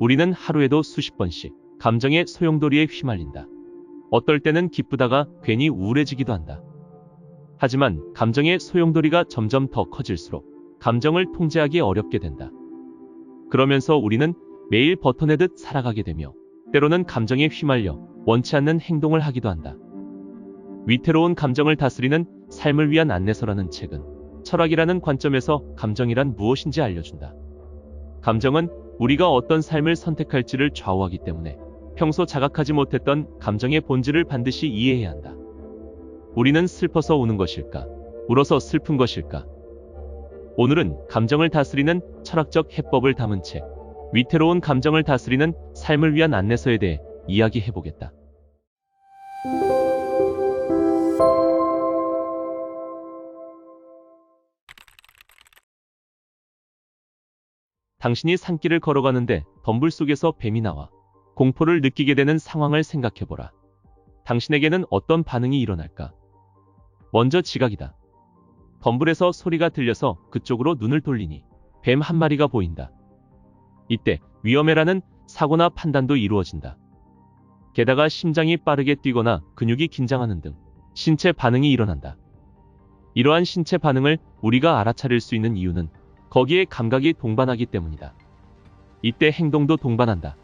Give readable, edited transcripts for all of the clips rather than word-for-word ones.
우리는 하루에도 수십 번씩 감정의 소용돌이에 휘말린다. 어떨 때는 기쁘다가 괜히 우울해지기도 한다. 하지만 감정의 소용돌이가 점점 더 커질수록 감정을 통제하기 어렵게 된다. 그러면서 우리는 매일 버텨내듯 살아가게 되며 때로는 감정에 휘말려 원치 않는 행동을 하기도 한다. 위태로운 감정을 다스리는 삶을 위한 안내서라는 책은 철학이라는 관점에서 감정이란 무엇인지 알려준다. 감정은 우리가 어떤 삶을 선택할지를 좌우하기 때문에 평소 자각하지 못했던 감정의 본질을 반드시 이해해야 한다. 우리는 슬퍼서 우는 것일까? 울어서 슬픈 것일까? 오늘은 감정을 다스리는 철학적 해법을 담은 책, 위태로운 감정을 다스리는 삶을 위한 안내서에 대해 이야기해보겠다. 당신이 산길을 걸어가는데 덤불 속에서 뱀이 나와 공포를 느끼게 되는 상황을 생각해보라. 당신에게는 어떤 반응이 일어날까? 먼저 지각이다. 덤불에서 소리가 들려서 그쪽으로 눈을 돌리니 뱀 한 마리가 보인다. 이때 위험해라는 사고나 판단도 이루어진다. 게다가 심장이 빠르게 뛰거나 근육이 긴장하는 등 신체 반응이 일어난다. 이러한 신체 반응을 우리가 알아차릴 수 있는 이유는 거기에 감각이 동반하기 때문이다. 이때 행동도 동반한다.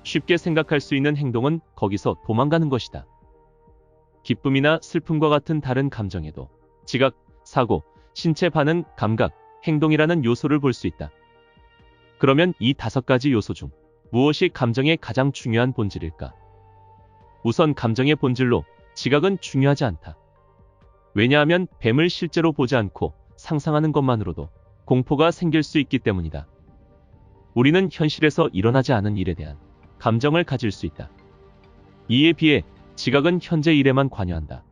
쉽게 생각할 수 있는 행동은 거기서 도망가는 것이다. 기쁨이나 슬픔과 같은 다른 감정에도 지각, 사고, 신체 반응, 감각, 행동이라는 요소를 볼 수 있다. 그러면 이 5가지 요소 중 무엇이 감정의 가장 중요한 본질일까? 우선 감정의 본질로 지각은 중요하지 않다. 왜냐하면 뱀을 실제로 보지 않고 상상하는 것만으로도 공포가 생길 수 있기 때문이다. 우리는 현실에서 일어나지 않은 일에 대한 감정을 가질 수 있다. 이에 비해 지각은 현재 일에만 관여한다.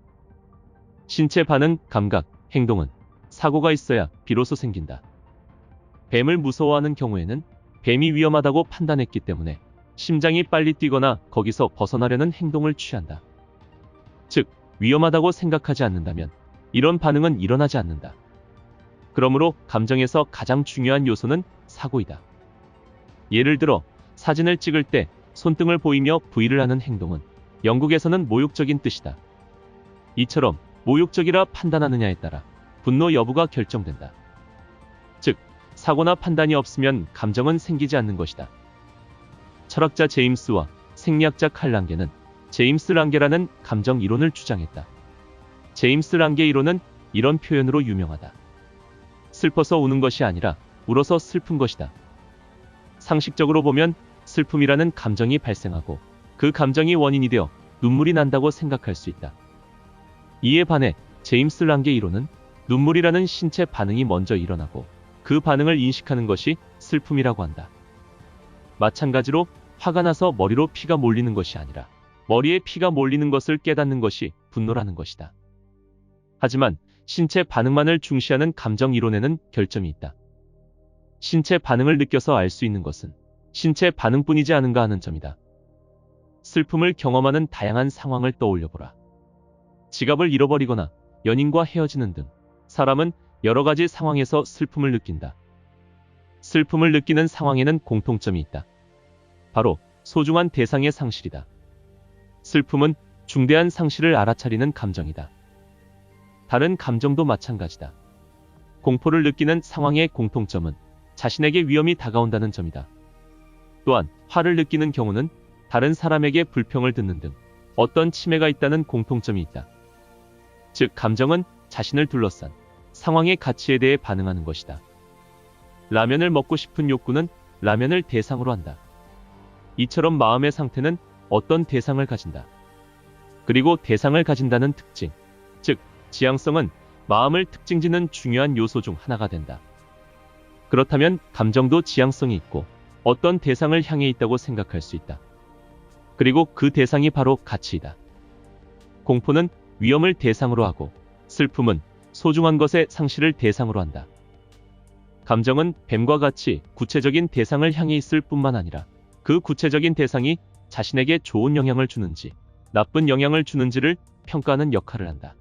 신체 반응, 감각, 행동은 사고가 있어야 비로소 생긴다. 뱀을 무서워하는 경우에는 뱀이 위험하다고 판단했기 때문에 심장이 빨리 뛰거나 거기서 벗어나려는 행동을 취한다. 즉, 위험하다고 생각하지 않는다면 이런 반응은 일어나지 않는다. 그러므로 감정에서 가장 중요한 요소는 사고이다. 예를 들어 사진을 찍을 때 손등을 보이며 V를 하는 행동은 영국에서는 모욕적인 뜻이다. 이처럼 모욕적이라 판단하느냐에 따라 분노 여부가 결정된다. 즉, 사고나 판단이 없으면 감정은 생기지 않는 것이다. 철학자 제임스와 생리학자 칼 랑게는 제임스 랑게라는 감정 이론을 주장했다. 제임스 랑게 이론은 이런 표현으로 유명하다. 슬퍼서 우는 것이 아니라 울어서 슬픈 것이다. 상식적으로 보면 슬픔이라는 감정이 발생하고 그 감정이 원인이 되어 눈물이 난다고 생각할 수 있다. 이에 반해 제임스 랑게 이론은 눈물이라는 신체 반응이 먼저 일어나고 그 반응을 인식하는 것이 슬픔이라고 한다. 마찬가지로 화가 나서 머리로 피가 몰리는 것이 아니라 머리에 피가 몰리는 것을 깨닫는 것이 분노라는 것이다. 하지만 신체 반응만을 중시하는 감정 이론에는 결점이 있다. 신체 반응을 느껴서 알 수 있는 것은 신체 반응뿐이지 않은가 하는 점이다. 슬픔을 경험하는 다양한 상황을 떠올려보라. 지갑을 잃어버리거나 연인과 헤어지는 등 사람은 여러 가지 상황에서 슬픔을 느낀다. 슬픔을 느끼는 상황에는 공통점이 있다. 바로 소중한 대상의 상실이다. 슬픔은 중대한 상실을 알아차리는 감정이다. 다른 감정도 마찬가지다. 공포를 느끼는 상황의 공통점은 자신에게 위험이 다가온다는 점이다. 또한 화를 느끼는 경우는 다른 사람에게 불평을 듣는 등 어떤 침해가 있다는 공통점이 있다. 즉, 감정은 자신을 둘러싼 상황의 가치에 대해 반응하는 것이다. 라면을 먹고 싶은 욕구는 라면을 대상으로 한다. 이처럼 마음의 상태는 어떤 대상을 가진다. 그리고 대상을 가진다는 특징, 즉 지향성은 마음을 특징짓는 중요한 요소 중 하나가 된다. 그렇다면 감정도 지향성이 있고 어떤 대상을 향해 있다고 생각할 수 있다. 그리고 그 대상이 바로 가치이다. 공포는 위험을 대상으로 하고 슬픔은 소중한 것의 상실을 대상으로 한다. 감정은 뱀과 같이 구체적인 대상을 향해 있을 뿐만 아니라 그 구체적인 대상이 자신에게 좋은 영향을 주는지 나쁜 영향을 주는지를 평가하는 역할을 한다.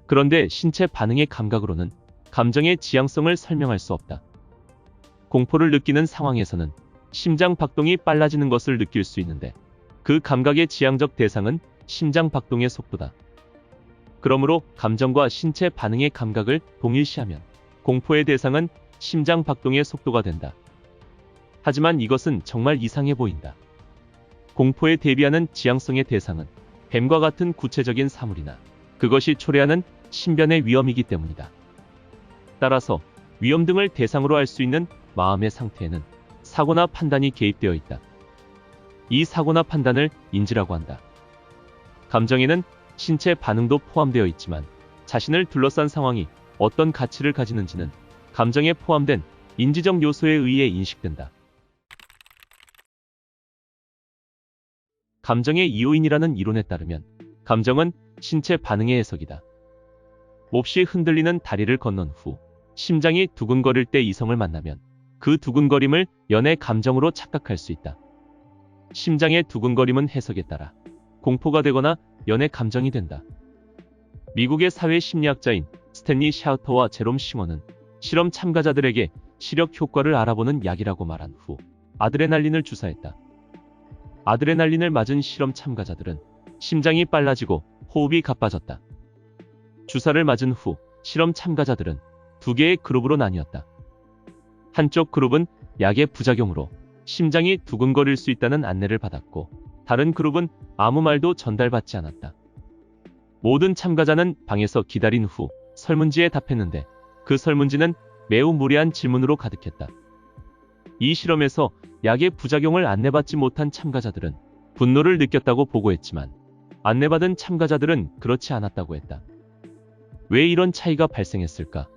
그런데 신체 반응의 감각으로는 감정의 지향성을 설명할 수 없다. 공포를 느끼는 상황에서는 심장 박동이 빨라지는 것을 느낄 수 있는데 그 감각의 지향적 대상은 심장 박동의 속도다. 그러므로 감정과 신체 반응의 감각을 동일시하면 공포의 대상은 심장 박동의 속도가 된다. 하지만 이것은 정말 이상해 보인다. 공포에 대비하는 지향성의 대상은 뱀과 같은 구체적인 사물이나 그것이 초래하는 신변의 위험이기 때문이다. 따라서 위험 등을 대상으로 할 수 있는 마음의 상태에는 사고나 판단이 개입되어 있다. 이 사고나 판단을 인지라고 한다. 감정에는 신체 반응도 포함되어 있지만 자신을 둘러싼 상황이 어떤 가치를 가지는지는 감정에 포함된 인지적 요소에 의해 인식된다. 감정의 이요인이라는 이론에 따르면 감정은 신체 반응의 해석이다. 몹시 흔들리는 다리를 건넌 후 심장이 두근거릴 때 이성을 만나면 그 두근거림을 연애 감정으로 착각할 수 있다. 심장의 두근거림은 해석에 따라 공포가 되거나 연애 감정이 된다. 미국의 사회 심리학자인 스탠리 샤우터와 제롬 싱어는 실험 참가자들에게 시력 효과를 알아보는 약이라고 말한 후 아드레날린을 주사했다. 아드레날린을 맞은 실험 참가자들은 심장이 빨라지고 호흡이 가빠졌다. 주사를 맞은 후 실험 참가자들은 두 개의 그룹으로 나뉘었다. 한쪽 그룹은 약의 부작용으로 심장이 두근거릴 수 있다는 안내를 받았고 다른 그룹은 아무 말도 전달받지 않았다. 모든 참가자는 방에서 기다린 후 설문지에 답했는데 그 설문지는 매우 무례한 질문으로 가득했다. 이 실험에서 약의 부작용을 안내받지 못한 참가자들은 분노를 느꼈다고 보고했지만 안내받은 참가자들은 그렇지 않았다고 했다. 왜 이런 차이가 발생했을까?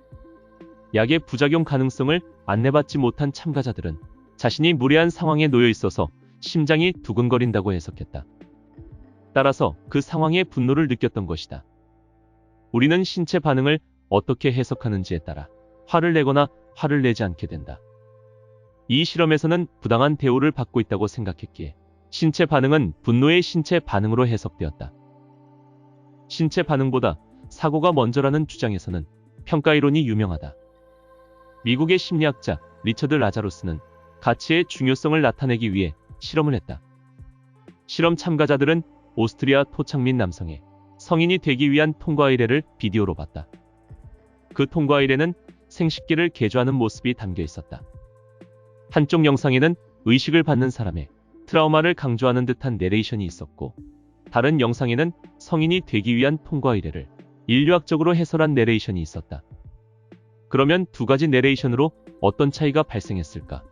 약의 부작용 가능성을 안내받지 못한 참가자들은 자신이 무례한 상황에 놓여 있어서 심장이 두근거린다고 해석했다. 따라서 그 상황에 분노를 느꼈던 것이다. 우리는 신체 반응을 어떻게 해석하는지에 따라 화를 내거나 화를 내지 않게 된다. 이 실험에서는 부당한 대우를 받고 있다고 생각했기에 신체 반응은 분노의 신체 반응으로 해석되었다. 신체 반응보다 사고가 먼저라는 주장에서는 평가 이론이 유명하다. 미국의 심리학자 리처드 라자루스는 가치의 중요성을 나타내기 위해 실험을 했다. 실험 참가자들은 오스트리아 토착민 남성의 성인이 되기 위한 통과 의례를 비디오로 봤다. 그 통과 의례는 생식기를 개조하는 모습이 담겨 있었다. 한쪽 영상에는 의식을 받는 사람의 트라우마를 강조하는 듯한 내레이션이 있었고 다른 영상에는 성인이 되기 위한 통과 의례를 인류학적으로 해설한 내레이션이 있었다. 그러면 두 가지 내레이션으로 어떤 차이가 발생했을까?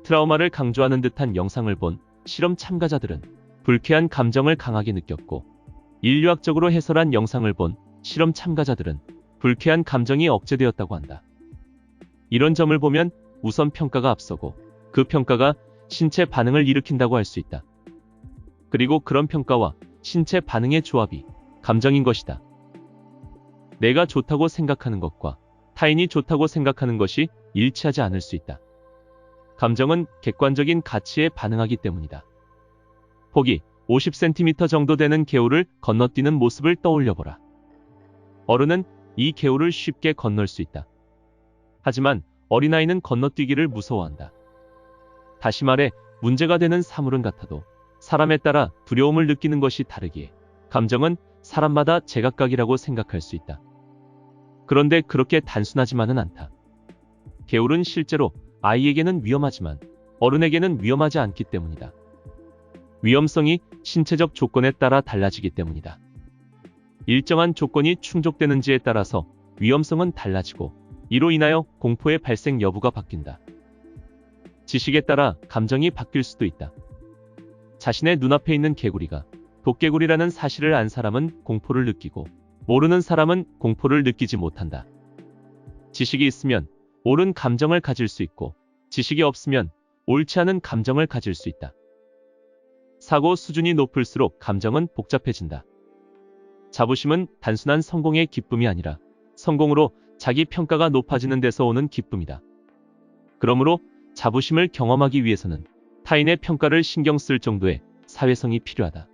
트라우마를 강조하는 듯한 영상을 본 실험 참가자들은 불쾌한 감정을 강하게 느꼈고 인류학적으로 해설한 영상을 본 실험 참가자들은 불쾌한 감정이 억제되었다고 한다. 이런 점을 보면 우선 평가가 앞서고 그 평가가 신체 반응을 일으킨다고 할 수 있다. 그리고 그런 평가와 신체 반응의 조합이 감정인 것이다. 내가 좋다고 생각하는 것과 타인이 좋다고 생각하는 것이 일치하지 않을 수 있다. 감정은 객관적인 가치에 반응하기 때문이다. 폭이 50cm 정도 되는 개울을 건너뛰는 모습을 떠올려보라. 어른은 이 개울을 쉽게 건널 수 있다. 하지만 어린아이는 건너뛰기를 무서워한다. 다시 말해 문제가 되는 사물은 같아도 사람에 따라 두려움을 느끼는 것이 다르기에 감정은 사람마다 제각각이라고 생각할 수 있다. 그런데 그렇게 단순하지만은 않다. 개울은 실제로 아이에게는 위험하지만 어른에게는 위험하지 않기 때문이다. 위험성이 신체적 조건에 따라 달라지기 때문이다. 일정한 조건이 충족되는지에 따라서 위험성은 달라지고 이로 인하여 공포의 발생 여부가 바뀐다. 지식에 따라 감정이 바뀔 수도 있다. 자신의 눈앞에 있는 개구리가 도개구리라는 사실을 안 사람은 공포를 느끼고 모르는 사람은 공포를 느끼지 못한다. 지식이 있으면 옳은 감정을 가질 수 있고 지식이 없으면 옳지 않은 감정을 가질 수 있다. 사고 수준이 높을수록 감정은 복잡해진다. 자부심은 단순한 성공의 기쁨이 아니라 성공으로 자기 평가가 높아지는 데서 오는 기쁨이다. 그러므로 자부심을 경험하기 위해서는 타인의 평가를 신경 쓸 정도의 사회성이 필요하다.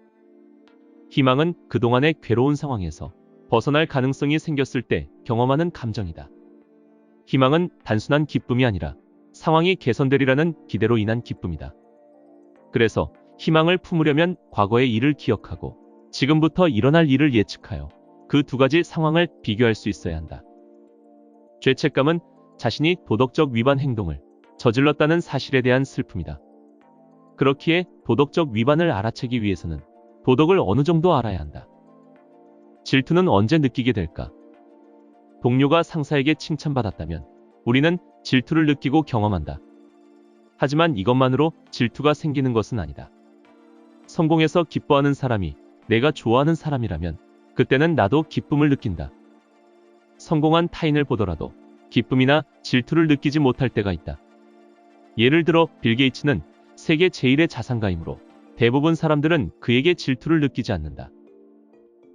희망은 그동안의 괴로운 상황에서 벗어날 가능성이 생겼을 때 경험하는 감정이다. 희망은 단순한 기쁨이 아니라 상황이 개선되리라는 기대로 인한 기쁨이다. 그래서 희망을 품으려면 과거의 일을 기억하고 지금부터 일어날 일을 예측하여 그 두 가지 상황을 비교할 수 있어야 한다. 죄책감은 자신이 도덕적 위반 행동을 저질렀다는 사실에 대한 슬픔이다. 그렇기에 도덕적 위반을 알아채기 위해서는 도덕을 어느 정도 알아야 한다. 질투는 언제 느끼게 될까? 동료가 상사에게 칭찬받았다면 우리는 질투를 느끼고 경험한다. 하지만 이것만으로 질투가 생기는 것은 아니다. 성공해서 기뻐하는 사람이 내가 좋아하는 사람이라면 그때는 나도 기쁨을 느낀다. 성공한 타인을 보더라도 기쁨이나 질투를 느끼지 못할 때가 있다. 예를 들어 빌 게이츠는 세계 제1의 자산가이므로 대부분 사람들은 그에게 질투를 느끼지 않는다.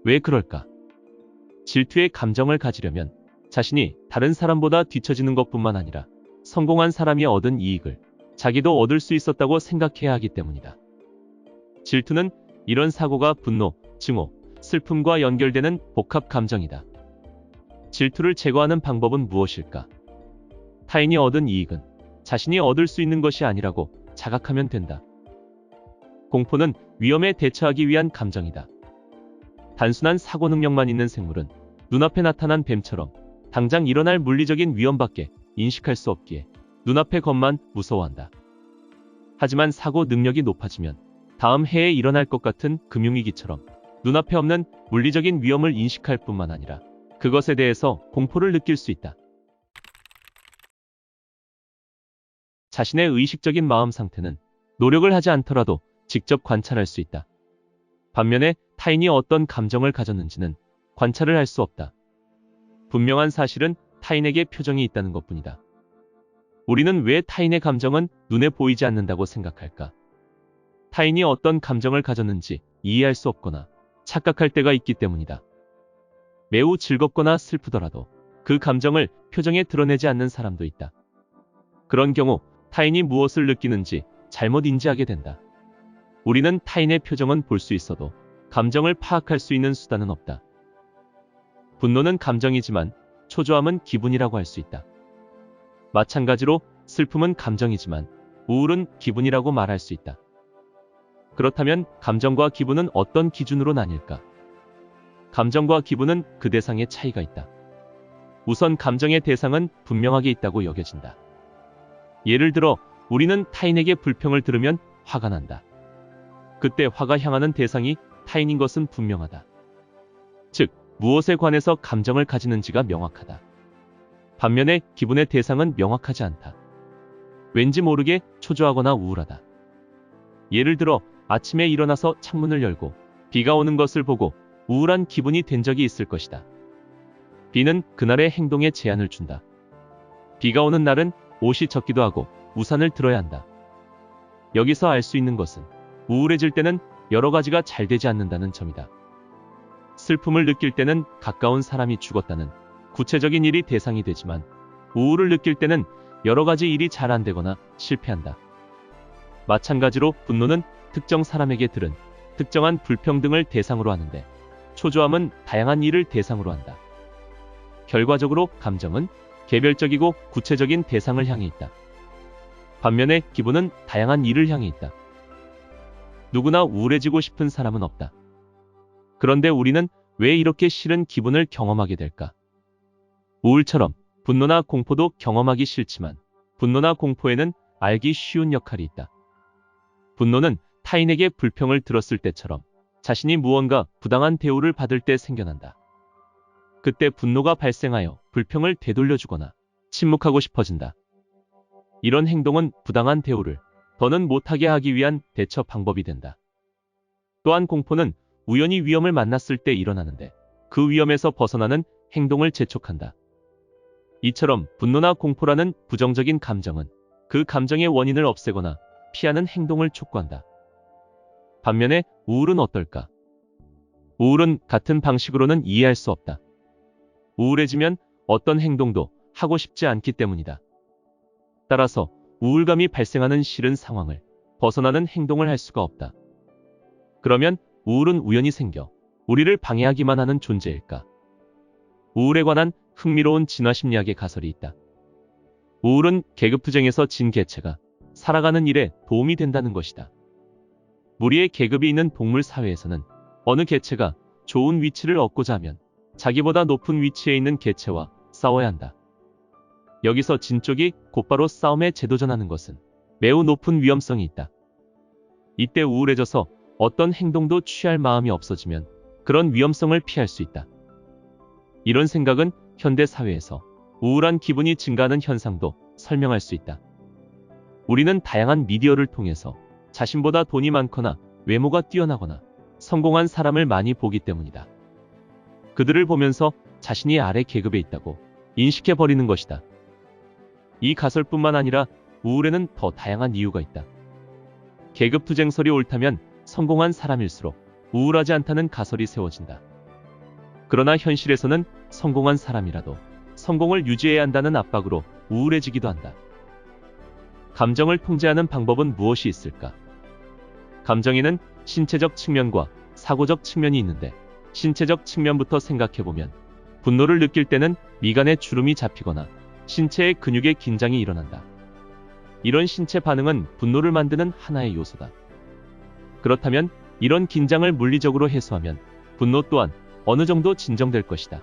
왜 그럴까? 질투의 감정을 가지려면 자신이 다른 사람보다 뒤처지는 것뿐만 아니라 성공한 사람이 얻은 이익을 자기도 얻을 수 있었다고 생각해야 하기 때문이다. 질투는 이런 사고가 분노, 증오, 슬픔과 연결되는 복합 감정이다. 질투를 제거하는 방법은 무엇일까? 타인이 얻은 이익은 자신이 얻을 수 있는 것이 아니라고 자각하면 된다. 공포는 위험에 대처하기 위한 감정이다. 단순한 사고 능력만 있는 생물은 눈앞에 나타난 뱀처럼 당장 일어날 물리적인 위험밖에 인식할 수 없기에 눈앞의 것만 무서워한다. 하지만 사고 능력이 높아지면 다음 해에 일어날 것 같은 금융위기처럼 눈앞에 없는 물리적인 위험을 인식할 뿐만 아니라 그것에 대해서 공포를 느낄 수 있다. 자신의 의식적인 마음 상태는 노력을 하지 않더라도 직접 관찰할 수 있다. 반면에 타인이 어떤 감정을 가졌는지는 관찰을 할 수 없다. 분명한 사실은 타인에게 표정이 있다는 것뿐이다. 우리는 왜 타인의 감정은 눈에 보이지 않는다고 생각할까? 타인이 어떤 감정을 가졌는지 이해할 수 없거나 착각할 때가 있기 때문이다. 매우 즐겁거나 슬프더라도 그 감정을 표정에 드러내지 않는 사람도 있다. 그런 경우 타인이 무엇을 느끼는지 잘못 인지하게 된다. 우리는 타인의 표정은 볼 수 있어도 감정을 파악할 수 있는 수단은 없다. 분노는 감정이지만 초조함은 기분이라고 할 수 있다. 마찬가지로 슬픔은 감정이지만 우울은 기분이라고 말할 수 있다. 그렇다면 감정과 기분은 어떤 기준으로 나뉠까? 감정과 기분은 그 대상의 차이가 있다. 우선 감정의 대상은 분명하게 있다고 여겨진다. 예를 들어 우리는 타인에게 불평을 들으면 화가 난다. 그때 화가 향하는 대상이 타인인 것은 분명하다. 즉, 무엇에 관해서 감정을 가지는지가 명확하다. 반면에 기분의 대상은 명확하지 않다. 왠지 모르게 초조하거나 우울하다. 예를 들어 아침에 일어나서 창문을 열고 비가 오는 것을 보고 우울한 기분이 된 적이 있을 것이다. 비는 그날의 행동에 제한을 준다. 비가 오는 날은 옷이 젖기도 하고 우산을 들어야 한다. 여기서 알 수 있는 것은 우울해질 때는 여러 가지가 잘 되지 않는다는 점이다. 슬픔을 느낄 때는 가까운 사람이 죽었다는 구체적인 일이 대상이 되지만 우울을 느낄 때는 여러 가지 일이 잘 안 되거나 실패한다. 마찬가지로 분노는 특정 사람에게 들은 특정한 불평등을 대상으로 하는데 초조함은 다양한 일을 대상으로 한다. 결과적으로 감정은 개별적이고 구체적인 대상을 향해 있다. 반면에 기분은 다양한 일을 향해 있다. 누구나 우울해지고 싶은 사람은 없다. 그런데 우리는 왜 이렇게 싫은 기분을 경험하게 될까? 우울처럼 분노나 공포도 경험하기 싫지만 분노나 공포에는 알기 쉬운 역할이 있다. 분노는 타인에게 불평을 들었을 때처럼 자신이 무언가 부당한 대우를 받을 때 생겨난다. 그때 분노가 발생하여 불평을 되돌려주거나 침묵하고 싶어진다. 이런 행동은 부당한 대우를 더는 못하게 하기 위한 대처 방법이 된다. 또한 공포는 우연히 위험을 만났을 때 일어나는데 그 위험에서 벗어나는 행동을 재촉한다. 이처럼 분노나 공포라는 부정적인 감정은 그 감정의 원인을 없애거나 피하는 행동을 촉구한다. 반면에 우울은 어떨까? 우울은 같은 방식으로는 이해할 수 없다. 우울해지면 어떤 행동도 하고 싶지 않기 때문이다. 따라서 우울감이 발생하는 싫은 상황을 벗어나는 행동을 할 수가 없다. 그러면 우울은 우연히 생겨 우리를 방해하기만 하는 존재일까? 우울에 관한 흥미로운 진화심리학의 가설이 있다. 우울은 계급투쟁에서 진 개체가 살아가는 일에 도움이 된다는 것이다. 무리의 계급이 있는 동물 사회에서는 어느 개체가 좋은 위치를 얻고자 하면 자기보다 높은 위치에 있는 개체와 싸워야 한다. 여기서 진 쪽이 곧바로 싸움에 재도전하는 것은 매우 높은 위험성이 있다. 이때 우울해져서 어떤 행동도 취할 마음이 없어지면 그런 위험성을 피할 수 있다. 이런 생각은 현대 사회에서 우울한 기분이 증가하는 현상도 설명할 수 있다. 우리는 다양한 미디어를 통해서 자신보다 돈이 많거나 외모가 뛰어나거나 성공한 사람을 많이 보기 때문이다. 그들을 보면서 자신이 아래 계급에 있다고 인식해버리는 것이다. 이 가설뿐만 아니라 우울에는 더 다양한 이유가 있다. 계급투쟁설이 옳다면 성공한 사람일수록 우울하지 않다는 가설이 세워진다. 그러나 현실에서는 성공한 사람이라도 성공을 유지해야 한다는 압박으로 우울해지기도 한다. 감정을 통제하는 방법은 무엇이 있을까? 감정에는 신체적 측면과 사고적 측면이 있는데 신체적 측면부터 생각해보면 분노를 느낄 때는 미간에 주름이 잡히거나 신체의 근육의 긴장이 일어난다. 이런 신체 반응은 분노를 만드는 하나의 요소다. 그렇다면 이런 긴장을 물리적으로 해소하면 분노 또한 어느 정도 진정될 것이다.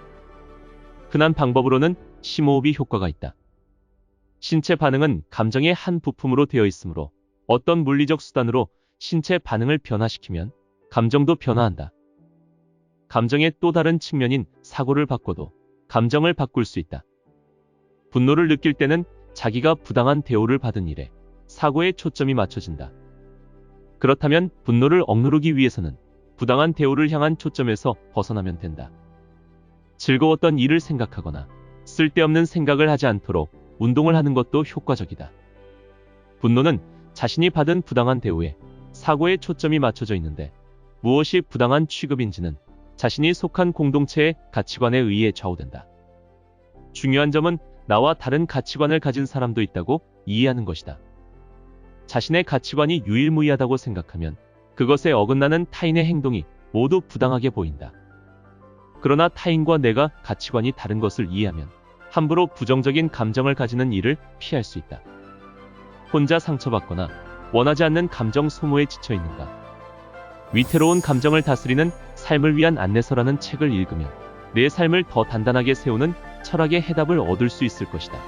흔한 방법으로는 심호흡이 효과가 있다. 신체 반응은 감정의 한 부품으로 되어 있으므로 어떤 물리적 수단으로 신체 반응을 변화시키면 감정도 변화한다. 감정의 또 다른 측면인 사고를 바꿔도 감정을 바꿀 수 있다. 분노를 느낄 때는 자기가 부당한 대우를 받은 일에 사고에 초점이 맞춰진다. 그렇다면 분노를 억누르기 위해서는 부당한 대우를 향한 초점에서 벗어나면 된다. 즐거웠던 일을 생각하거나 쓸데없는 생각을 하지 않도록 운동을 하는 것도 효과적이다. 분노는 자신이 받은 부당한 대우에 사고에 초점이 맞춰져 있는데 무엇이 부당한 취급인지는 자신이 속한 공동체의 가치관에 의해 좌우된다. 중요한 점은 나와 다른 가치관을 가진 사람도 있다고 이해하는 것이다. 자신의 가치관이 유일무이하다고 생각하면 그것에 어긋나는 타인의 행동이 모두 부당하게 보인다. 그러나 타인과 내가 가치관이 다른 것을 이해하면 함부로 부정적인 감정을 가지는 일을 피할 수 있다. 혼자 상처받거나 원하지 않는 감정 소모에 지쳐 있는가? 위태로운 감정을 다스리는 삶을 위한 안내서라는 책을 읽으면 내 삶을 더 단단하게 세우는 철학의 해답을 얻을 수 있을 것이다.